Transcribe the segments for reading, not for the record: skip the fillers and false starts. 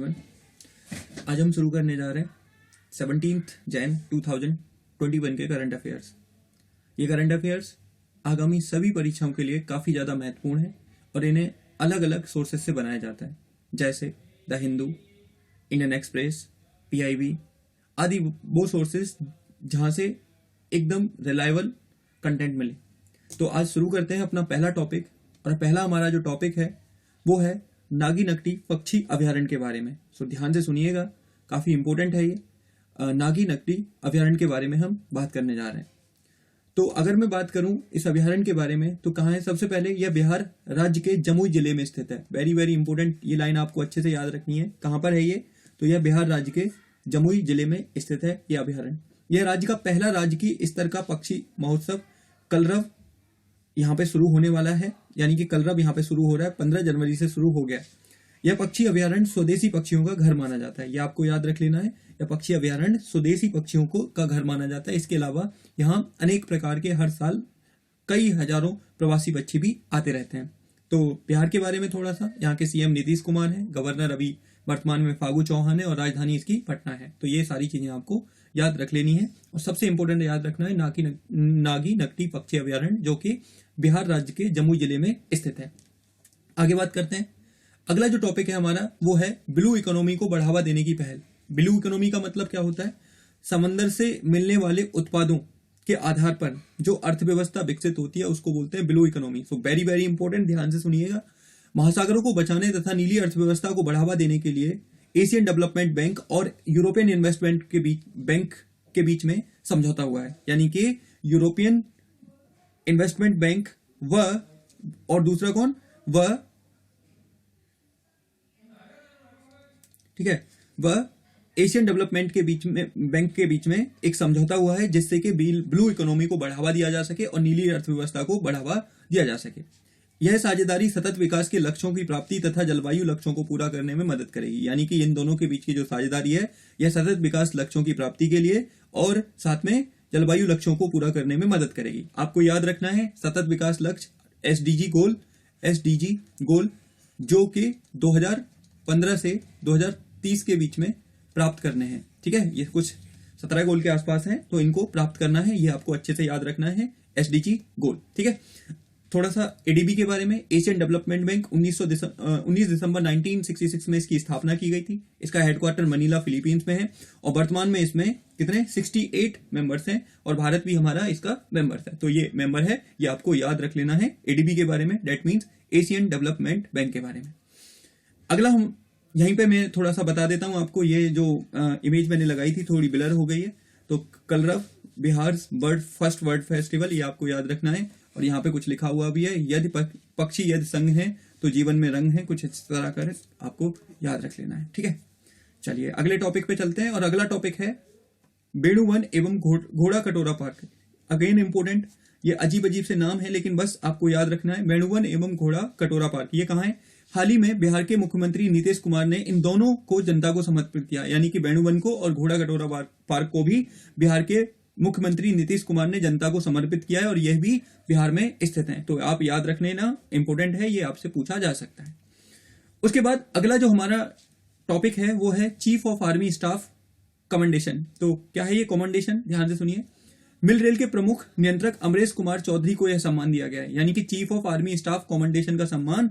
आज हम शुरू करने जा रहे हैं 17 जैन 2021 के करंट अफेयर्स। ये करंट अफेयर्स आगामी सभी परीक्षाओं के लिए काफ़ी ज़्यादा महत्वपूर्ण है और इन्हें अलग अलग सोर्सेज से बनाया जाता है, जैसे the Hindu, Indian express, PIB आदि वो सोर्सेज जहाँ से एकदम रिलायबल कंटेंट मिले। तो आज शुरू करते हैं अपना पहला टॉपिक, और पहला हमारा जो टॉपिक है वो है नागी नकटी पक्षी अभयारण्य के बारे में। सो ध्यान से सुनिएगा, काफ़ी इंपॉर्टेंट है ये। नागी नकटी अभयारण्य के बारे में हम बात करने जा रहे हैं। तो अगर मैं बात करूं इस अभयारण्य के बारे में तो कहाँ है? सबसे पहले यह बिहार राज्य के जमुई जिले में स्थित है। वेरी वेरी इंपॉर्टेंट, ये लाइन आपको अच्छे से याद रखनी है। कहाँ पर है ये? तो यह बिहार राज्य के जमुई जिले में स्थित है यह अभयारण्य। यह राज्य का पहला राज्य की स्तर का पक्षी महोत्सव कलरव यहाँ पे शुरू होने वाला है, यानी कि कलरव यहाँ पे शुरू हो रहा है, 15 जनवरी से शुरू हो गया। यह पक्षी अभयारण्य स्वदेशी पक्षियों का घर माना जाता है, यह आपको याद रख लेना है। यह पक्षी अभयारण्य स्वदेशी पक्षियों का घर माना जाता है। इसके अलावा यहाँ अनेक प्रकार के हर साल कई हजारों प्रवासी पक्षी भी आते रहते हैं। तो बिहार के बारे में थोड़ा सा, यहाँ के CM नीतीश कुमार हैं, गवर्नर अभी वर्तमान में फागू चौहान है और राजधानी इसकी पटना है। तो ये सारी चीजें आपको याद रख लेनी है। और सबसे इंपॉर्टेंट याद रखना है नागी नकटी पक्षी अभयारण्य, जो कि बिहार राज्य के जमुई जिले में स्थित है। आगे बात करते हैं। अगला जो टॉपिक है हमारा वो है ब्लू इकोनॉमी को बढ़ावा देने की पहल। ब्लू इकोनॉमी का मतलब क्या होता है? समंदर से मिलने वाले उत्पादों के आधार पर जो अर्थव्यवस्था विकसित होती है उसको बोलते हैं blue economy. So very very important, ध्यान से सुनिएगा। महासागरों को बचाने तथा नीली अर्थव्यवस्था को बढ़ावा देने के लिए एशियन डेवलपमेंट बैंक और यूरोपियन इन्वेस्टमेंट बैंक के बीच में समझौता हुआ है, यानी कि यूरोपियन इन्वेस्टमेंट बैंक और दूसरा कौन? ठीक है, वह एशियन डेवलपमेंट के बीच में बैंक के बीच में एक समझौता हुआ है, जिससे कि ब्लू इकोनॉमी को बढ़ावा दिया जा सके और नीली अर्थव्यवस्था को बढ़ावा दिया जा सके। यह साझेदारी सतत विकास के लक्ष्यों की प्राप्ति तथा जलवायु लक्ष्यों को पूरा करने में मदद करेगी, यानी कि इन दोनों के बीच की जो साझेदारी है यह सतत विकास लक्ष्यों की प्राप्ति के लिए और साथ में जलवायु लक्ष्यों को पूरा करने में मदद करेगी। आपको याद रखना है सतत विकास लक्ष्य SDG गोल जो कि 2015 से 2030 के बीच में प्राप्त करने हैं। ठीक है, ये कुछ 17 गोल के आसपास हैं, तो इनको प्राप्त करना है, ये आपको अच्छे से याद रखना है, SDG गोल। ठीक है, थोड़ा सा ADB के बारे में। एशियन डेवलपमेंट बैंक 19 दिसंबर 1966 में इसकी स्थापना की गई थी। इसका हेडक्वार्टर मनीला फिलीपींस में है और वर्तमान में इसमें कितने 68 मेंबर्स हैं और भारत भी हमारा इसका मेंबर है। तो ये मेंबर है, ये आपको याद रख लेना है ADB के बारे में, that means Asian development bank के बारे में। अगला हम यहीं पे मैं थोड़ा सा बता देता हूं आपको, ये जो इमेज मैंने लगाई थी थोड़ी ब्लर हो गई है। तो कलरव बिहार फर्स्ट वर्ड फेस्टिवल, ये आपको याद रखना है। और यहाँ पे कुछ लिखा हुआ भी है, यदि पक्षी यदि संग है तो जीवन में रंग है, कुछ इस तरह कर आपको याद रख लेना है। ठीक है, चलिए अगले टॉपिक पे चलते हैं। और अगला टॉपिक है बेणुवन एवं घोड़ा कटोरा पार्क। अगेन इंपोर्टेंट, ये अजीब अजीब से नाम है लेकिन बस आपको याद रखना है। बेणुवन एवं घोड़ा कटोरा पार्क, ये कहाँ है? हाल ही में बिहार के मुख्यमंत्री नीतीश कुमार ने इन दोनों को जनता को समर्पित किया, यानी कि बेणुवन को और घोड़ा कटोरा पार्क को भी बिहार के मुख्यमंत्री नीतीश कुमार ने जनता को समर्पित किया है और यह भी बिहार में स्थित है। तो आप याद रखने ना, इंपोर्टेंट है, ये आपसे पूछा जा सकता है। उसके बाद अगला जो हमारा टॉपिक है वो है chief of army staff commendation. तो क्या है ये कमेंडेशन? ध्यान से सुनिए। मिल रेल के प्रमुख नियंत्रक अमरेश कुमार चौधरी को यह सम्मान दिया गया है, यानी कि chief of army staff commendation का सम्मान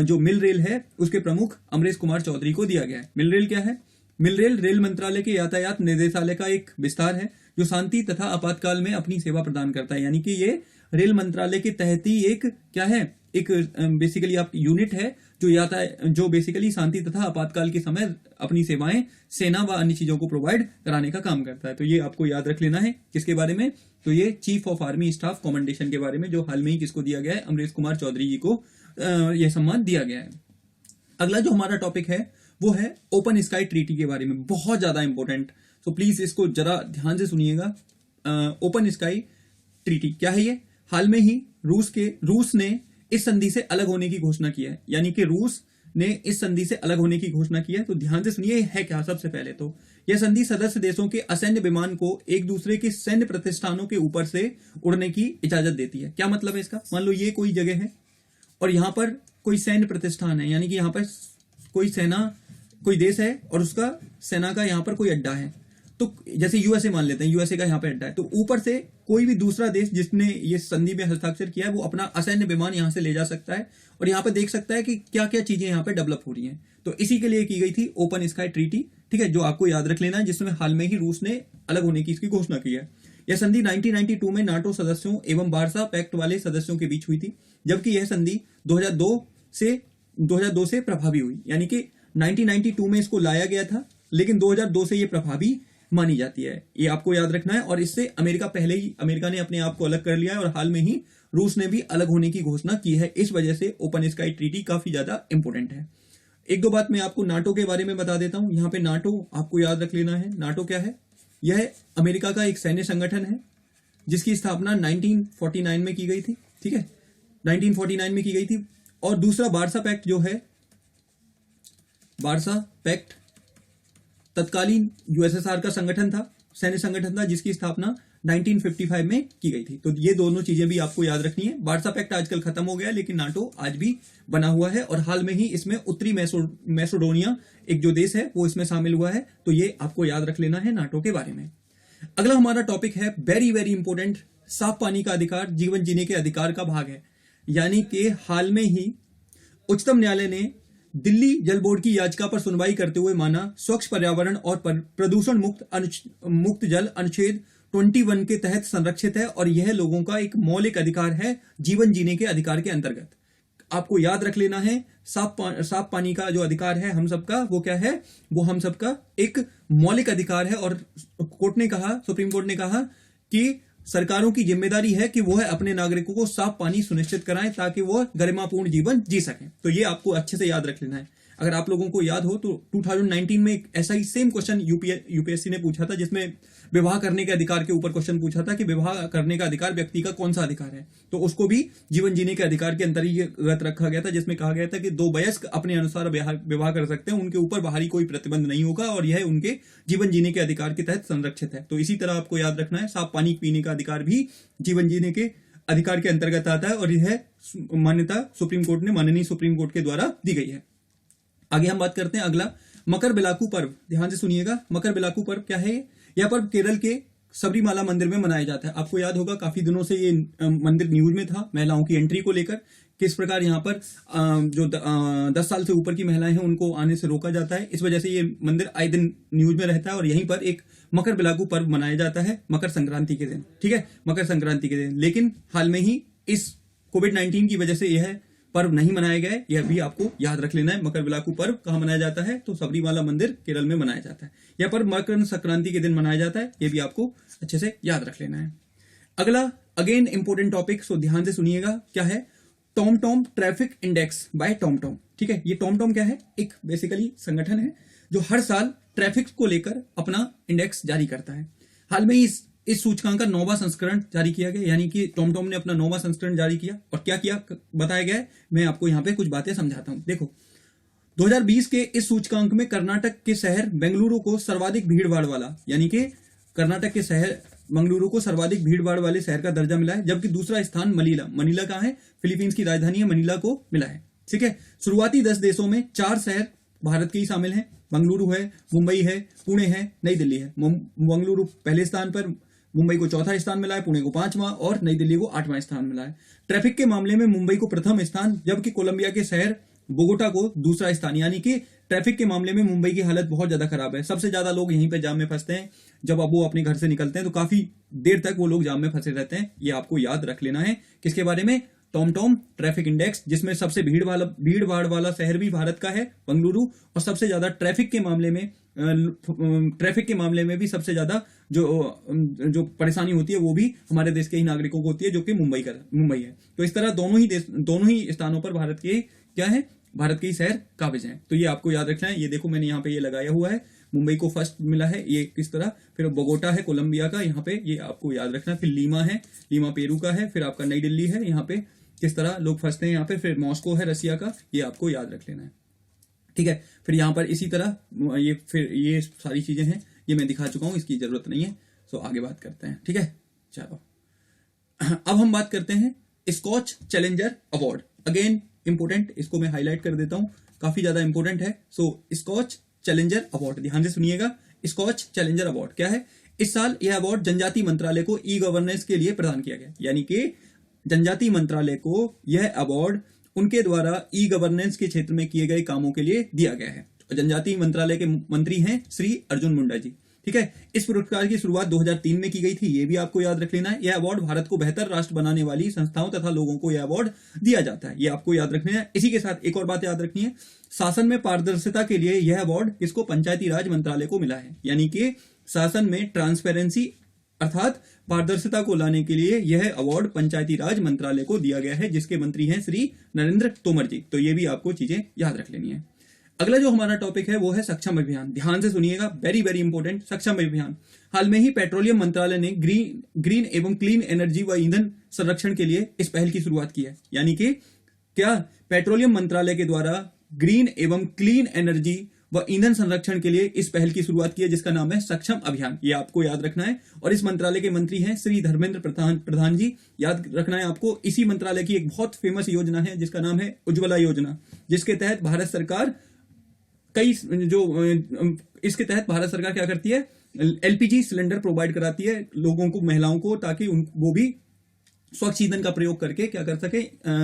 जो मिल रेल है उसके प्रमुख अमरेश कुमार चौधरी को दिया गया है। मिल रेल क्या है? मिल रेल मंत्रालय के यातायात निर्देशालय का एक विस्तार है जो शांति तथा आपातकाल में अपनी सेवा प्रदान करता है, यानी कि ये रेल मंत्रालय के तहत ही एक क्या है, एक बेसिकली आप यूनिट है जो बेसिकली शांति तथा आपातकाल के समय अपनी सेवाएं सेना व अन्य चीजों को प्रोवाइड कराने का काम करता है। तो ये आपको याद रख लेना है। किसके बारे में? तो ये chief of army staff commendation के बारे में, जो हाल में ही किसको दिया गया है? अमरेश कुमार चौधरी जी को यह सम्मान दिया गया है। अगला जो हमारा टॉपिक है वो है ओपन स्काई ट्रीटी के बारे में, बहुत ज्यादा इंपॉर्टेंट। तो प्लीज इसको जरा ध्यान से सुनिएगा। ओपन स्काई ट्रीटी क्या है? ये हाल में ही रूस ने इस संधि से अलग होने की घोषणा की है, यानी कि रूस ने इस संधि से अलग होने की घोषणा की है। तो ध्यान से सुनिए है क्या। सबसे पहले तो यह संधि सदस्य देशों के असैन्य विमान को एक दूसरे के सैन्य प्रतिष्ठानों के ऊपर से उड़ने की इजाजत देती है। क्या मतलब है इसका? मान लो ये कोई जगह है और यहां पर कोई सैन्य प्रतिष्ठान है, यानी कि यहां पर कोई सेना कोई देश है और उसका सेना का यहाँ पर कोई अड्डा है, तो जैसे यूएसए मान लेते हैं, यूएसए का यहाँ पे अड्डा है, तो ऊपर से कोई भी दूसरा देश जिसने ये संधि में हस्ताक्षर किया है वो अपना असैन्य विमान यहाँ से ले जा सकता है और यहाँ पे देख सकता है कि क्या क्या चीजें यहाँ पे डेवलप हो रही हैं। तो इसी के लिए की गई थी ओपन स्काई ट्रीटी, ठीक है, जो आपको याद रख लेना है, जिसमें हाल में ही रूस ने अलग होने की इसकी घोषणा की है। यह संधि 1992 में नाटो सदस्यों एवं वार्सा पैक्ट वाले सदस्यों के बीच हुई थी, जबकि यह संधि 2002 से प्रभावी हुई, यानी कि 1992 में इसको लाया गया था, लेकिन 2002 से ये प्रभावी मानी जाती है। ये आपको याद रखना है। और इससे अमेरिका ने अपने आप को अलग कर लिया है और हाल में ही रूस ने भी अलग होने की घोषणा की है। इस वजह से ओपन स्काई ट्रीटी काफी ज्यादा इंपॉर्टेंट है। एक दो बात मैं आपको नाटो के बारे में बता देता हूं। यहाँ पे नाटो आपको याद रख लेना है। नाटो क्या है? यह अमेरिका का एक सैन्य संगठन है जिसकी स्थापना 1949 में की गई थी, ठीक है, 1949 में की गई थी। और दूसरा वार्सा पैक्ट जो है, वार्सा पैक्ट तत्कालीन यूएसएसआर का संगठन था, सैन्य संगठन था, जिसकी स्थापना 1955 में की गई थी। तो ये दोनों चीजें भी आपको याद रखनी है। वार्सा पैक्ट आजकल खत्म हो गया, लेकिन नाटो आज भी बना हुआ है और हाल में ही इसमें उत्तरी मैसेडोनिया एक जो देश है वो इसमें शामिल हुआ है। तो ये आपको याद रख लेना है नाटो के बारे में। अगला हमारा टॉपिक है वेरी वेरी इंपॉर्टेंट, साफ पानी का अधिकार जीवन जीने के अधिकार का भाग है। यानी कि हाल में ही उच्चतम न्यायालय ने दिल्ली जल बोर्ड की याचिका पर सुनवाई करते हुए माना स्वच्छ पर्यावरण और प्रदूषण मुक्त जल अनुच्छेद 21 के तहत संरक्षित है और यह लोगों का एक मौलिक अधिकार है जीवन जीने के अधिकार के अंतर्गत। आपको याद रख लेना है, साफ पानी का जो अधिकार है हम सबका, वो क्या है? वो हम सबका एक मौलिक अधिकार है। और सुप्रीम कोर्ट ने कहा कि सरकारों की जिम्मेदारी है कि वह अपने नागरिकों को साफ पानी सुनिश्चित कराएं ताकि वह गरिमापूर्ण जीवन जी सकें। तो ये आपको अच्छे से याद रख लेना है। अगर आप लोगों को याद हो तो 2019 में एक ऐसा ही सेम क्वेश्चन यूपीएससी ने पूछा था, जिसमें विवाह करने के अधिकार के ऊपर क्वेश्चन पूछा था कि विवाह करने का अधिकार व्यक्ति का कौन सा अधिकार है। तो उसको भी जीवन जीने के अधिकार के अंतर्गत रखा गया था, जिसमें कहा गया था कि दो वयस्क अपने अनुसार विवाह कर सकते हैं, उनके ऊपर बाहरी कोई प्रतिबंध नहीं होगा और यह उनके जीवन जीने के अधिकार के तहत संरक्षित है। तो इसी तरह आपको याद रखना है, साफ पानी पीने का अधिकार भी जीवन जीने के अधिकार के अंतर्गत आता है और यह मान्यता माननीय सुप्रीम कोर्ट के द्वारा दी गई है। आगे हम बात करते हैं अगला, मकर बिलाकू पर्व। ध्यान से सुनिएगा, मकर बिलाकू पर्व क्या है? यह पर्व केरल के सबरीमाला मंदिर में मनाया जाता है। आपको याद होगा काफी दिनों से ये मंदिर न्यूज में था, महिलाओं की एंट्री को लेकर, किस प्रकार यहाँ पर जो 10 साल से ऊपर की महिलाएं हैं उनको आने से रोका जाता है। इस वजह से ये मंदिर आए दिन न्यूज में रहता है और यहीं पर एक मकर बिलाकू पर्व मनाया जाता है मकर संक्रांति के दिन, ठीक है, मकर संक्रांति के दिन। लेकिन हाल में ही इस कोविड-19 की वजह से यह पर्व नहीं मनाया गया है, यह भी आपको याद रख लेना है। मकर बिलाकू पर्व कहाँ मनाया जाता है? तो सबरीमाला मंदिर केरल में मनाया जाता है। यह पर्व मकर संक्रांति के दिन मनाया जाता है, यह भी आपको अच्छे से याद रख लेना है। अगला अगेन इंपॉर्टेंट टॉपिक, सो ध्यान से सुनिएगा, क्या है? TomTom traffic index bye TomTom, ठीक है। ये टॉमटॉम क्या है? एक बेसिकली संगठन है जो हर साल ट्रैफिक को लेकर अपना इंडेक्स जारी करता है। हाल में इस सूचकांक का 9वां संस्करण जारी किया गया, यानी कि टॉमटॉम ने अपना 9वां संस्करण जारी किया। और क्या किया बताया गया है, मैं आपको यहाँ पे कुछ बातें समझाता हूँ। देखो, 2020 के इस सूचकांक में कर्नाटक के शहर बेंगलुरु को सर्वाधिक भीड़भाड़ वाला, यानी कि कर्नाटक के शहर बेंगलुरु को सर्वाधिक भीड़भाड़ वाले शहर का दर्जा मिला है, जबकि दूसरा स्थान मनीला कहाँ है? फिलीपींस की राजधानी है मनीला को मिला है, ठीक है। शुरुआती 10 देशों में 4 शहर भारत के ही शामिल हैं। बेंगलुरु है, मुंबई है, पुणे है, नई दिल्ली है। बेंगलुरु पहले स्थान पर, मुंबई को 4था स्थान मिला है, पुणे को 5वां और नई दिल्ली को 8वां स्थान मिला है। ट्रैफिक के मामले में मुंबई को प्रथम स्थान, जबकि कोलंबिया के शहर बोगोटा को दूसरा स्थान। यानी कि ट्रैफिक के मामले में मुंबई की हालत बहुत ज्यादा खराब है। सबसे ज्यादा लोग यहीं पे जाम में फंसते हैं। जब अब वो अपने घर से निकलते हैं तो काफी देर तक वो लोग जाम में फंसे रहते हैं। ये आपको याद रख लेना है। किसके बारे में? टॉमटॉम ट्रैफिक इंडेक्स, जिसमें सबसे भीड़ भाड़ वाला शहर भी भारत का है बेंगलुरु, और सबसे ज्यादा ट्रैफिक के मामले में भी सबसे ज्यादा जो परेशानी होती है वो भी हमारे देश के ही नागरिकों को होती है, जो कि मुंबई है। तो इस तरह दोनों ही स्थानों पर भारत के क्या है, भारत के ही शहर काबिज हैं। तो ये आपको याद रखना है। ये देखो मैंने यहाँ पे ये लगाया हुआ है, मुंबई को फर्स्ट मिला है, ये किस तरह, फिर बोगोटा है कोलंबिया का, यहाँ पे ये आपको याद रखना। फिर लीमा है, लीमा पेरू का है, फिर आपका नई दिल्ली है, यहाँ पे किस तरह लोग फंसते हैं यहाँ पे, फिर मॉस्को है रसिया का, ये आपको याद रख लेना है, ठीक है। फिर यहाँ पर इसी तरह ये सारी चीजें हैं, ये मैं दिखा चुका हूं, इसकी जरूरत नहीं है। सो आगे बात करते हैं, ठीक है। चलो अब हम बात करते हैं Skoch challenger award. Again important, इसको मैं हाईलाइट कर देता हूं, काफी ज्यादा इंपोर्टेंट है। सो स्कॉच चैलेंजर अवार्ड। ध्यान से सुनिएगा, स्कॉच चैलेंजर अवार्ड क्या है? इस साल यह अवार्ड जनजातीय मंत्रालय को ई गवर्नेंस के लिए प्रदान किया गया, यानी कि जनजातीय मंत्रालय को यह अवार्ड उनके द्वारा ई गवर्नेंस के क्षेत्र में किए गए कामों के लिए दिया गया है। जनजातीय मंत्रालय के मंत्री हैं श्री अर्जुन मुंडा जी। ठीक है, इस पुरस्कार की शुरुआत 2003 में की गई थी, ये भी आपको याद रख लेना है। यह अवार्ड भारत को बेहतर राष्ट्र बनाने वाली संस्थाओं तथा लोगों को यह अवार्ड दिया जाता है, ये आपको याद रखना है। इसी के साथ एक और बात याद रखनी है, शासन में पारदर्शिता के लिए यह अवार्ड किसको? पंचायती राज मंत्रालय को मिला है, यानी कि शासन में ट्रांसपेरेंसी अर्थात पारदर्शिता को लाने के लिए यह अवार्ड पंचायती राज मंत्रालय को दिया गया है, जिसके मंत्री हैं श्री नरेंद्र तोमर जी। तो ये भी आपको चीजें याद रख लेनी है। अगला जो हमारा टॉपिक है वो है सक्षम अभियान। ध्यान से सुनिएगा, वेरी वेरी इंपॉर्टेंट, सक्षम अभियान। हाल में ही पेट्रोलियम मंत्रालय ने ग्रीन एवं क्लीन एनर्जी व ईंधन संरक्षण के लिए इस पहल की शुरुआत की है, यानी कि क्या पेट्रोलियम मंत्रालय के द्वारा ग्रीन एवं क्लीन एनर्जी व ईंधन संरक्षण के लिए इस पहल की शुरुआत की है, जिसका नाम है सक्षम अभियान। ये आपको याद रखना है। और इस मंत्रालय के मंत्री हैं श्री धर्मेंद्र प्रधान जी। याद रखना है आपको, इसी मंत्रालय की एक बहुत फेमस योजना है जिसका नाम है उज्ज्वला योजना, जिसके तहत भारत सरकार इसके तहत भारत सरकार क्या करती है? एलपीजी सिलेंडर प्रोवाइड कराती है लोगों को, महिलाओं को, ताकि वो भी स्वच्छ ईंधन का प्रयोग करके क्या कर सके?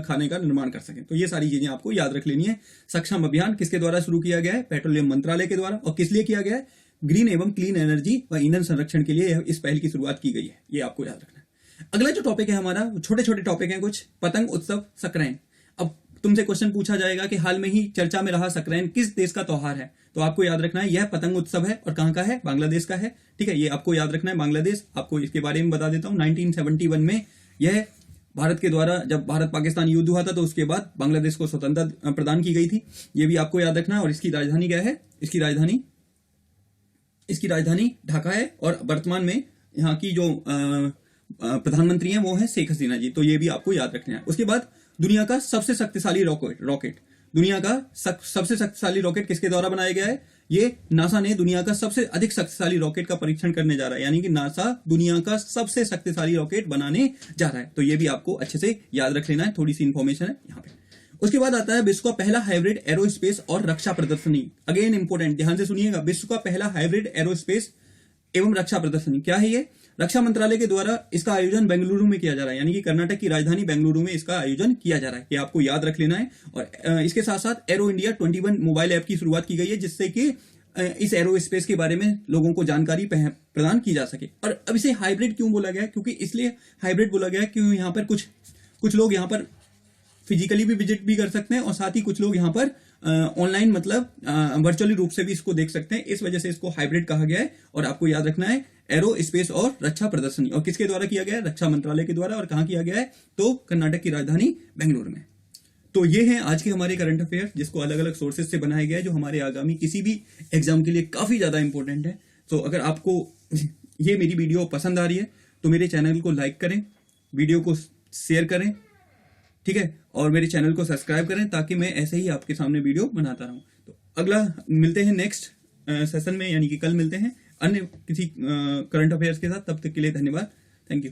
खाने का निर्माण कर सके। तो ये सारी चीजें आपको याद रख लेनी है। सक्षम अभियान किसके द्वारा शुरू किया गया है? पेट्रोलियम मंत्रालय के द्वारा। और किस लिए किया गया है? ग्रीन एवं क्लीन एनर्जी व ईंधन संरक्षण के लिए इस पहल की शुरुआत की गई है, ये आपको याद रखना है। अगला जो टॉपिक है हमारा, छोटे छोटे टॉपिक है कुछ। पतंग उत्सव सक्रांत। अब तुमसे क्वेश्चन पूछा जाएगा कि हाल में ही चर्चा में रहा सक्रांत किस देश का त्योहार है? तो आपको याद रखना है यह पतंग उत्सव है, और कहां का है? बांग्लादेश का है। ठीक है, ये आपको याद रखना है, बांग्लादेश। आपको इसके बारे में बता देता हूं, 1971 में यह भारत के द्वारा, जब भारत पाकिस्तान युद्ध हुआ था तो उसके बाद बांग्लादेश को स्वतंत्रता प्रदान की गई थी, ये भी आपको याद रखना है। और इसकी राजधानी क्या है? इसकी राजधानी ढाका है, और वर्तमान में यहाँ की जो प्रधानमंत्री हैं वो है शेख हसीना जी। तो ये भी आपको याद रखना है। उसके बाद दुनिया का सबसे शक्तिशाली रॉकेट दुनिया का सबसे शक्तिशाली रॉकेट किसके द्वारा बनाया गया है? ये नासा ने दुनिया का सबसे अधिक शक्तिशाली रॉकेट का परीक्षण करने जा रहा है, यानी कि नासा दुनिया का सबसे शक्तिशाली रॉकेट बनाने जा रहा है। तो ये भी आपको अच्छे से याद रख लेना है, थोड़ी सी इंफॉर्मेशन है यहाँ पे। उसके बाद आता है विश्व का पहला हाइब्रिड एरोस्पेस और रक्षा प्रदर्शनी। अगेन इंपॉर्टेंट, ध्यान से सुनिएगा, विश्व का पहला हाइब्रिड एरोस्पेस एवं रक्षा प्रदर्शनी क्या है? ये रक्षा मंत्रालय के द्वारा इसका आयोजन बेंगलुरु में किया जा रहा है, यानी कि कर्नाटक की राजधानी बेंगलुरु में इसका आयोजन किया जा रहा है, ये आपको याद रख लेना है। और इसके साथ साथ एरो इंडिया 21 मोबाइल ऐप की शुरुआत की गई है, जिससे कि इस एरोस्पेस के बारे में लोगों को जानकारी प्रदान की जा सके। और अब इसे हाइब्रिड क्यों बोला गया है? क्योंकि इसलिए हाइब्रिड बोला गया है क्योंकि यहाँ पर कुछ लोग यहाँ पर फिजिकली भी विजिट भी कर सकते हैं, और साथ ही कुछ लोग यहाँ पर ऑनलाइन मतलब वर्चुअली रूप से भी इसको देख सकते हैं। इस वजह से इसको हाइब्रिड कहा गया है। और आपको याद रखना है एरो स्पेस और रक्षा प्रदर्शनी, और किसके द्वारा किया गया है? रक्षा मंत्रालय के द्वारा। और कहां किया गया है? तो कर्नाटक की राजधानी बेंगलुरु में। तो ये हैं आज के हमारे करंट अफेयर, जिसको अलग अलग सोर्सेज से बनाया गया है, जो हमारे आगामी किसी भी एग्जाम के लिए काफी ज्यादा इंपॉर्टेंट है। तो अगर आपको ये मेरी वीडियो पसंद आ रही है तो मेरे चैनल को लाइक करें, वीडियो को शेयर करें, ठीक है, और मेरे चैनल को सब्सक्राइब करें, ताकि मैं ऐसे ही आपके सामने वीडियो बनाता रहूं। तो अगला मिलते हैं नेक्स्ट सेशन में, यानी कि कल मिलते हैं अन्य किसी करंट अफेयर्स के साथ। तब तक के लिए धन्यवाद, थैंक यू।